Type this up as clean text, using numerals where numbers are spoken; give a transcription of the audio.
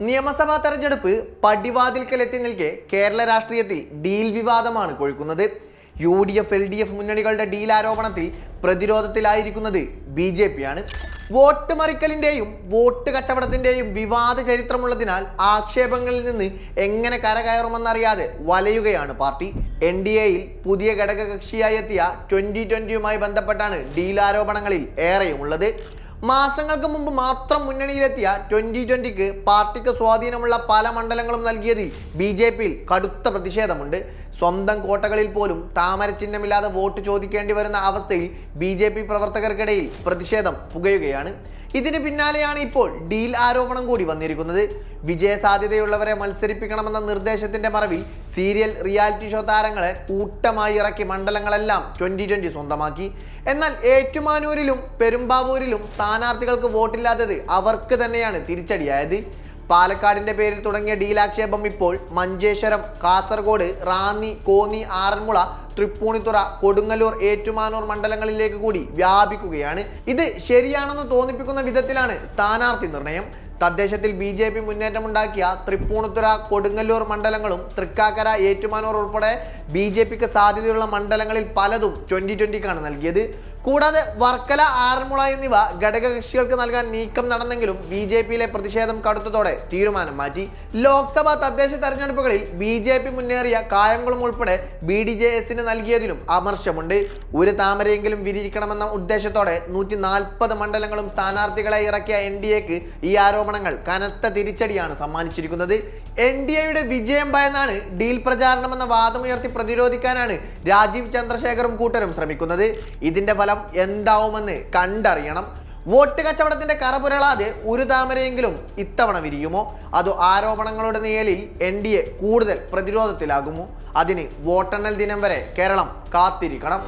നിയമസഭാ തെരഞ്ഞെടുപ്പ് പടിവാതിൽക്കലെത്തി നിൽക്കെ കേരള രാഷ്ട്രീയത്തിൽ ഡീൽ വിവാദമാണ് കൊഴുക്കുന്നത്. UDF LDF മുന്നണികളുടെ ഡീൽ ആരോപണത്തിൽ പ്രതിരോധത്തിലായിരിക്കുന്നത് BJP ആണ്. വോട്ട് മറിക്കലിന്റെയും വോട്ട് കച്ചവടത്തിന്റെയും വിവാദ ചരിത്രമുള്ളതിനാൽ ആക്ഷേപങ്ങളിൽ നിന്ന് എങ്ങനെ കരകയറുമെന്നറിയാതെ വലയുകയാണ് പാർട്ടി. NDAയിൽ പുതിയ ഘടകകക്ഷിയായി എത്തിയ 2020യുമായി ബന്ധപ്പെട്ടാണ് ഡീൽ ആരോപണങ്ങളിൽ ഏറെയുമുള്ളത്. മാസങ്ങൾക്ക് മുമ്പ് മാത്രം മുന്നണിയിലെത്തിയ 2020ക്ക് പാർട്ടിക്ക് സ്വാധീനമുള്ള പല മണ്ഡലങ്ങളും നൽകിയതിൽ BJPയിൽ കടുത്ത പ്രതിഷേധമുണ്ട്. സ്വന്തം കോട്ടകളിൽ പോലും താമര ചിഹ്നമില്ലാതെ വോട്ട് ചോദിക്കേണ്ടി വരുന്ന അവസ്ഥയിൽ BJP പ്രവർത്തകർക്കിടയിൽ പ്രതിഷേധം പുകയുകയാണ്. ഇതിന് പിന്നാലെയാണ് ഇപ്പോൾ ഡീൽ ആരോപണം കൂടി വന്നിരിക്കുന്നത്. വിജയസാധ്യതയുള്ളവരെ മത്സരിപ്പിക്കണമെന്ന നിർദ്ദേശത്തിന്റെ മറവിൽ സീരിയൽ റിയാലിറ്റി ഷോ താരങ്ങളെ കൂട്ടമായി ഇറക്കി മണ്ഡലങ്ങളെല്ലാം 2020 സ്വന്തമാക്കി. എന്നാൽ ഏറ്റുമാനൂരിലും പെരുമ്പാവൂരിലും സ്ഥാനാർത്ഥികൾക്ക് വോട്ടില്ലാത്തത് അവർക്ക് തന്നെയാണ് തിരിച്ചടിയായത്. പാലക്കാടിന്റെ പേരിൽ തുടങ്ങിയ ഡീലാക്ഷേപം ഇപ്പോൾ മഞ്ചേശ്വരം, കാസർഗോഡ്, റാന്നി, കോന്നി, ആറന്മുള, തൃപ്പൂണിത്തുറ, കൊടുങ്ങല്ലൂർ, ഏറ്റുമാനൂർ മണ്ഡലങ്ങളിലേക്ക് കൂടി വ്യാപിക്കുകയാണ്. ഇത് ശരിയാണെന്ന് തോന്നിപ്പിക്കുന്ന വിധത്തിലാണ് സ്ഥാനാർത്ഥി നിർണയം. തദ്ദേശത്തിൽ BJP മുന്നേറ്റമുണ്ടാക്കിയ തൃപ്പൂണിത്തുറ, കൊടുങ്ങല്ലൂർ മണ്ഡലങ്ങളും തൃക്കാക്കര, ഏറ്റുമാനൂർ ഉൾപ്പെടെ BJPക്ക് സാധ്യതയുള്ള മണ്ഡലങ്ങളിൽ പലതും 2020ക്കാണ് നൽകിയത്. കൂടാതെ വർക്കല, ആറന്മുള എന്നിവ ഘടകകക്ഷികൾക്ക് നൽകാൻ നീക്കം നടന്നെങ്കിലും BJPയിലെ പ്രതിഷേധം കടുത്തതോടെ തീരുമാനം മാറ്റി. ലോക്സഭാ തദ്ദേശ തെരഞ്ഞെടുപ്പുകളിൽ BJP മുന്നേറിയ കായംകുളം ഉൾപ്പെടെ BDJSന് നൽകിയതിലും അമർശമുണ്ട്. ഒരു താമരയെങ്കിലും വിരിയിക്കണമെന്ന ഉദ്ദേശത്തോടെ 140 മണ്ഡലങ്ങളും സ്ഥാനാർത്ഥികളെ ഇറക്കിയ NDAക്ക് ഈ ആരോപണങ്ങൾ കനത്ത തിരിച്ചടിയാണ് സമ്മാനിച്ചിരിക്കുന്നത്. NDAയുടെ വിജയം ഭയന്നാണ് ഡീൽ പ്രചാരണമെന്ന വാദമുയർത്തി പ്രതിരോധിക്കാനാണ് രാജീവ് ചന്ദ്രശേഖറും കൂട്ടരും ശ്രമിക്കുന്നത്. ഇതിന്റെ ഫലം എന്താവുമെന്ന് കണ്ടറിയണം. വോട്ട് കച്ചവടത്തിന്റെ കറപുരളാതെ ഒരു താമരയെങ്കിലും ഇത്തവണ വിരിയുമോ? അതോ ആരോപണങ്ങളുടെ നിഴലിൽ NDA കൂടുതൽ പ്രതിരോധത്തിലാകുമോ? അതിന് വോട്ടെണ്ണൽ ദിനം വരെ കേരളം കാത്തിരിക്കണം.